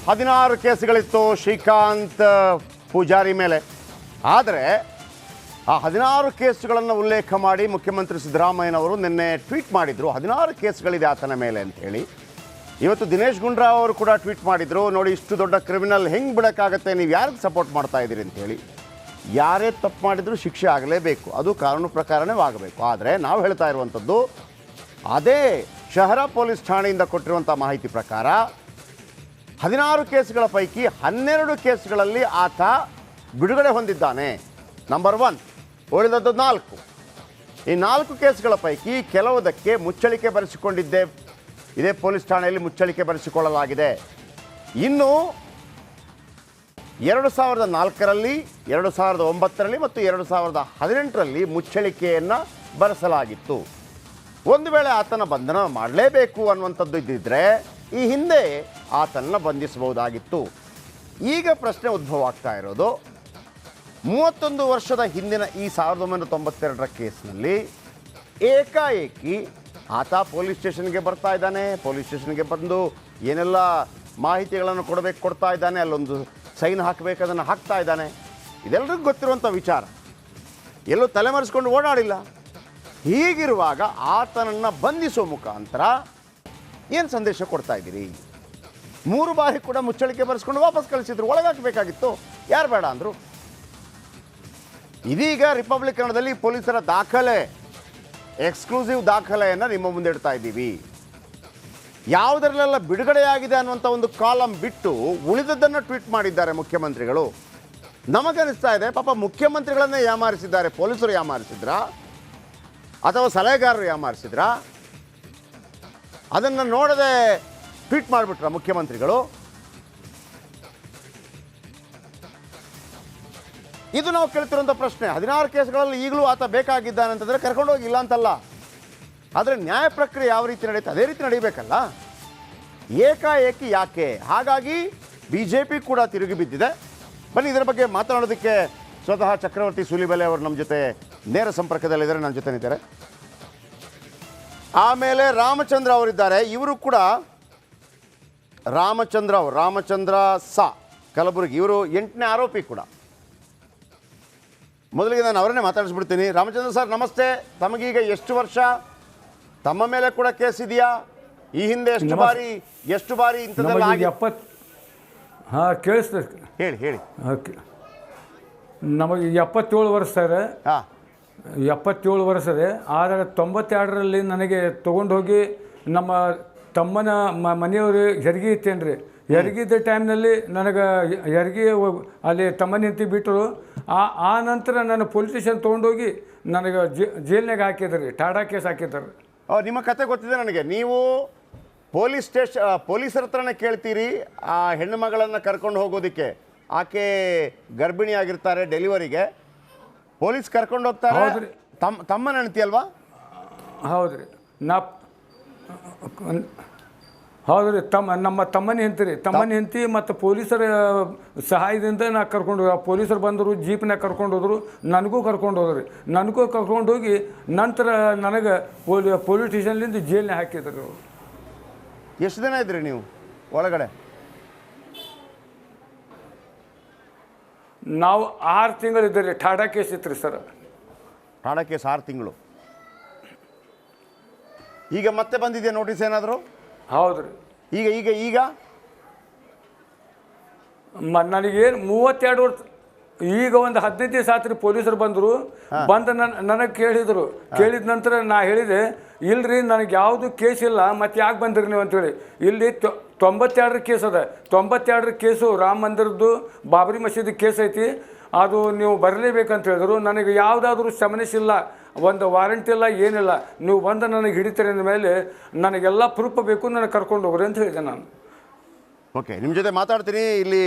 16 ಕೇಸುಗಳಿತ್ತು ಶ್ರೀಕಾಂತ್ ಪೂಜಾರಿ ಮೇಲೆ. ಆದರೆ ಆ 16 ಕೇಸುಗಳನ್ನು ಉಲ್ಲೇಖ ಮಾಡಿ ಮುಖ್ಯಮಂತ್ರಿ ಸಿದ್ದರಾಮಯ್ಯನವರು ನಿನ್ನೆ ಟ್ವೀಟ್ ಮಾಡಿದರು, 16 ಕೇಸುಗಳಿದೆ ಆತನ ಮೇಲೆ ಅಂತ ಹೇಳಿ. ಇವತ್ತು ದಿನೇಶ್ ಗುಂಡೂರಾವ್ ಅವರು ಕೂಡ ಟ್ವೀಟ್ ಮಾಡಿದರು, ನೋಡಿ ಇಷ್ಟು ದೊಡ್ಡ ಕ್ರಿಮಿನಲ್ ಹೆಂಗೆ ಬಿಡೋಕ್ಕಾಗತ್ತೆ, ನೀವು ಯಾರಿಗೆ ಸಪೋರ್ಟ್ ಮಾಡ್ತಾ ಇದ್ದೀರಿ ಅಂತೇಳಿ. ಯಾರೇ ತಪ್ಪು ಮಾಡಿದರೂ ಶಿಕ್ಷೆ ಆಗಲೇಬೇಕು, ಅದು ಕಾನೂನು ಪ್ರಕಾರನೇ ಆಗಬೇಕು. ಆದರೆ ನಾವು ಹೇಳ್ತಾ ಇರುವಂಥದ್ದು ಅದೇ ಶಹರ ಪೊಲೀಸ್ ಠಾಣೆಯಿಂದ ಕೊಟ್ಟಿರುವಂಥ ಮಾಹಿತಿ ಪ್ರಕಾರ 16 ಕೇಸುಗಳ ಪೈಕಿ 12 ಕೇಸುಗಳಲ್ಲಿ ಆತ ಬಿಡುಗಡೆ ಹೊಂದಿದ್ದಾನೆ. ನಂಬರ್ 1. ಉಳಿದದ್ದು 4. ಈ 4 ಕೇಸುಗಳ ಪೈಕಿ ಕೆಲವುದಕ್ಕೆ ಮುಚ್ಚಳಿಕೆ ಬರೆಸಿಕೊಂಡಿದ್ದೆ, ಇದೇ ಪೊಲೀಸ್ ಠಾಣೆಯಲ್ಲಿ ಮುಚ್ಚಳಿಕೆ ಬರೆಸಿಕೊಳ್ಳಲಾಗಿದೆ. ಇನ್ನು 2004ರಲ್ಲಿ 2009ರಲ್ಲಿ ಮತ್ತು 2018ರಲ್ಲಿ ಮುಚ್ಚಳಿಕೆಯನ್ನು ಬರೆಸಲಾಗಿತ್ತು. ಒಂದು ವೇಳೆ ಆತನ ಬಂಧನ ಮಾಡಲೇಬೇಕು ಅನ್ನುವಂಥದ್ದು ಇದ್ದಿದ್ದರೆ ಈ ಹಿಂದೆ ಆತನನ್ನು ಬಂಧಿಸಬಹುದಾಗಿತ್ತು. ಈಗ ಪ್ರಶ್ನೆ ಉದ್ಭವ ಆಗ್ತಾ ಇರೋದು, 31 ವರ್ಷದ ಹಿಂದಿನ ಈ 1992ರ ಕೇಸ್ನಲ್ಲಿ ಏಕಾಏಕಿ ಆತ ಪೊಲೀಸ್ ಸ್ಟೇಷನ್ಗೆ ಬರ್ತಾ ಇದ್ದಾನೆ. ಪೊಲೀಸ್ ಸ್ಟೇಷನ್ಗೆ ಬಂದು ಏನೆಲ್ಲ ಮಾಹಿತಿಗಳನ್ನು ಕೊಡ್ತಾ ಇದ್ದಾನೆ, ಅಲ್ಲೊಂದು ಸೈನ್ ಹಾಕಬೇಕು, ಅದನ್ನು ಹಾಕ್ತಾ ಇದ್ದಾನೆ. ಇದೆಲ್ಲರಿಗೂ ಗೊತ್ತಿರುವಂಥ ವಿಚಾರ, ಎಲ್ಲೂ ತಲೆಮರೆಸ್ಕೊಂಡು ಓಡಾಡಿಲ್ಲ. ಹೀಗಿರುವಾಗ ಆತನನ್ನು ಬಂಧಿಸುವ ಮುಖಾಂತರ ಏನು ಸಂದೇಶ ಕೊಡ್ತಾ ಇದ್ದೀರಿ? 3 ಬಾರಿ ಕೂಡ ಮುಚ್ಚಳಿಕೆ ಬರೆಸ್ಕೊಂಡು ವಾಪಸ್ ಕಳಿಸಿದ್ರು, ಒಳಗಾಕಬೇಕಾಗಿತ್ತು, ಯಾರು ಬೇಡ ಅಂದರು. ಇದೀಗ ರಿಪಬ್ಲಿಕ್ ಕನ್ನಡದಲ್ಲಿ ಪೊಲೀಸರ ದಾಖಲೆ, ಎಕ್ಸ್ಕ್ಲೂಸಿವ್ ದಾಖಲೆಯನ್ನು ನಿಮ್ಮ ಮುಂದೆ ಇಡ್ತಾ ಇದ್ದೀವಿ. ಯಾವುದರಲ್ಲೆಲ್ಲ ಬಿಡುಗಡೆಯಾಗಿದೆ ಅನ್ನುವಂಥ ಒಂದು ಕಾಲಮ್ ಬಿಟ್ಟು ಉಳಿದದ್ದನ್ನು ಟ್ವೀಟ್ ಮಾಡಿದ್ದಾರೆ ಮುಖ್ಯಮಂತ್ರಿಗಳು. ನಮಗನಿಸ್ತಾ ಇದೆ ಪಾಪ ಮುಖ್ಯಮಂತ್ರಿಗಳನ್ನೇ ಯಾಮಾರಿಸಿದ್ದಾರೆ. ಪೊಲೀಸರು ಯಾಮಾರಿಸಿದ್ರಾ ಅಥವಾ ಸಲಹೆಗಾರರು ಯಾಮಾರಿಸಿದ್ರಾ? ಅದನ್ನು ನೋಡದೆ ಟ್ವೀಟ್ ಮಾಡಿಬಿಟ್ರ ಮುಖ್ಯಮಂತ್ರಿಗಳು? ಇದು ನಾವು ಕೇಳ್ತಿರೋಂಥ ಪ್ರಶ್ನೆ. 16 ಕೇಸುಗಳಲ್ಲಿ ಈಗಲೂ ಆತ ಬೇಕಾಗಿದ್ದಾನೆ ಅಂತಂದರೆ ಕರ್ಕೊಂಡು ಹೋಗಿಲ್ಲ ಅಂತಲ್ಲ, ಆದರೆ ನ್ಯಾಯ ಪ್ರಕ್ರಿಯೆ ಯಾವ ರೀತಿ ನಡೆಯುತ್ತೆ ಅದೇ ರೀತಿ ನಡೀಬೇಕಲ್ಲ. ಏಕಾಏಕಿ ಯಾಕೆ? ಹಾಗಾಗಿ BJP ಕೂಡ ತಿರುಗಿ ಬಿದ್ದಿದೆ. ಬನ್ನಿ ಇದರ ಬಗ್ಗೆ ಮಾತನಾಡೋದಕ್ಕೆ ಸ್ವತಃ ಚಕ್ರವರ್ತಿ ಸೂಲಿಬೆಲೆ ಅವರು ನಮ್ಮ ಜೊತೆ ನೇರ ಸಂಪರ್ಕದಲ್ಲಿದ್ದಾರೆ, ನನ್ನ ಜೊತೆ ನಿಂತಾರೆ. ಆಮೇಲೆ ರಾಮಚಂದ್ರ ಅವರಿದ್ದಾರೆ, ಇವರು ಕೂಡ ರಾಮಚಂದ್ರ ಸಾ ಕಲಬುರಗಿ, ಇವರು 8ನೇ ಆರೋಪಿ ಕೂಡ. ಮೊದಲಿಗೆ ನಾನು ಅವರನ್ನೇ ಮಾತಾಡಿಸ್ಬಿಡ್ತೀನಿ. ರಾಮಚಂದ್ರ ಸರ್ ನಮಸ್ತೆ. ತಮಗೀಗ ಎಷ್ಟು ವರ್ಷ? ತಮ್ಮ ಮೇಲೆ ಕೂಡ ಕೇಸ್ ಇದೆಯಾ? ಈ ಹಿಂದೆ ಎಷ್ಟು ಬಾರಿ ಇಂಥದ್ದೆಲ್ಲ ಆಗಿ? ಹಾಂ ಕೇಳಿಸ್ತದೆ, ಹೇಳಿ. ಓಕೆ, ನಮಗೆ 77 ವರ್ಷ ಸರ್. ಹಾಂ, 77 ವರ್ಷ ರೀ. ಆದರೆ 92ರಲ್ಲಿ ನನಗೆ ತೊಗೊಂಡು ಹೋಗಿ ನಮ್ಮ ತಮ್ಮನ ಮನೆಯವರು ಹೆರಿಗೆ ಇತ್ತೇನು ರೀ, ಹೆರಿಗಿದ್ದ ಟೈಮ್ನಲ್ಲಿ ನನಗೆ ಹೆರಿಗೆ ಅಲ್ಲಿ ತಮ್ಮನ ಹೆಂಡತಿ ಬಿಟ್ಟರು. ಆ ನಂತರ ನಾನು ಪೊಲೀಸ್ ಸ್ಟೇಷನ್ ತೊಗೊಂಡೋಗಿ ನನಗೆ ಜೈಲ್ನಾಗ ಹಾಕಿದ್ರು ರೀ, ಟಾಡಾ ಕೇಸ್ ಹಾಕಿದ್ದಾರೆ. ನಿಮ್ಮ ಕತೆ ಗೊತ್ತಿದೆ ನನಗೆ. ನೀವು ಪೊಲೀಸರ ಹತ್ರನೇ ಕೇಳ್ತೀರಿ ಆ ಹೆಣ್ಣು ಮಗಳನ್ನು ಕರ್ಕೊಂಡು ಹೋಗೋದಕ್ಕೆ. ಆಕೆ ಗರ್ಭಿಣಿ ಆಗಿರ್ತಾರೆ, ಡೆಲಿವರಿಗೆ ಪೊಲೀಸ್ ಕರ್ಕೊಂಡು ಹೋಗ್ತಾರೆ. ತಮ್ಮನ ಹೆಂಡತಿ ಅಲ್ವಾ? ಹೌದು ರೀ, ಹೌದು ರೀ, ನಮ್ಮ ತಮ್ಮನ ಹೆಂಡತಿ ಮತ್ತು ಪೊಲೀಸರ ಸಹಾಯದಿಂದ ನಾ ಕರ್ಕೊಂಡು ಪೊಲೀಸರು ಬಂದರು, ಜೀಪ್ನಾಗ ಕರ್ಕೊಂಡು ಹೋದರು, ನನಗೂ ಕರ್ಕೊಂಡು ಹೋಗಿ ನಂತರ ನನಗೆ ಪೊಲೀಸ್ ಸ್ಟೇಷನ್ಲಿಂದ ಜೈಲ್ನಾಗ ಹಾಕಿದ್ರು. ಎಷ್ಟು ದಿನ ಇದ್ರಿ ನೀವು ಒಳಗಡೆ? ನಾವು 6 ತಿಂಗಳು ಇದ್ದೀರಿ. ಟಾಡಾ ಕೇಸ್ ಇತ್ತು ರೀ ಸರ್. ಟಾಡಾ ಕೇಸ್ 6 ತಿಂಗಳು. ಈಗ ಮತ್ತೆ ಬಂದಿದೆಯಾ ನೋಟಿಸ್ ಏನಾದರೂ? ಹೌದು ರೀ. ಈಗ ನನಗೇನು 32 ವರ್ಷ, ಈಗ ಒಂದು 15 ದಿವಸ ಆತ್ರಿ ಪೊಲೀಸರು ಬಂದರು. ನನಗೆ ಕೇಳಿದ ನಂತರ ನಾ ಹೇಳಿದೆ, ಇಲ್ರಿ ನನಗೆ ಯಾವುದು ಕೇಸ್ ಇಲ್ಲ, ಮತ್ತು ಯಾಕೆ ಬಂದಿರಿ ನೀವು ಅಂತೇಳಿ. ಇಲ್ಲಿ 92 ಕೇಸ್ ಅದ. 92 ಕೇಸು ರಾಮ ಮಂದಿರದ್ದು, ಬಾಬರಿ ಮಸೀದಿ ಕೇಸ್ ಐತಿ, ಅದು ನೀವು ಬರಲೇಬೇಕಂತ ಹೇಳಿದ್ರು. ನನಗೆ ಯಾವುದಾದ್ರೂ ಸಮಸ್ಯೆ ಒಂದು ವಾರಂಟ್ ಇಲ್ಲ, ಏನಿಲ್ಲ, ನೀವು ಬಂದು ನನಗೆ ಹಿಡಿತೀರಿ ಅಂದ ಮೇಲೆ ನನಗೆಲ್ಲ ಪ್ರೂಫ್ ಬೇಕು, ನನಗೆ ಕರ್ಕೊಂಡು ಹೋಗ್ರಿ ಅಂತ ಹೇಳಿದೆ ನಾನು. ಓಕೆ, ನಿಮ್ಮ ಜೊತೆ ಮಾತಾಡ್ತೀನಿ ಇಲ್ಲಿ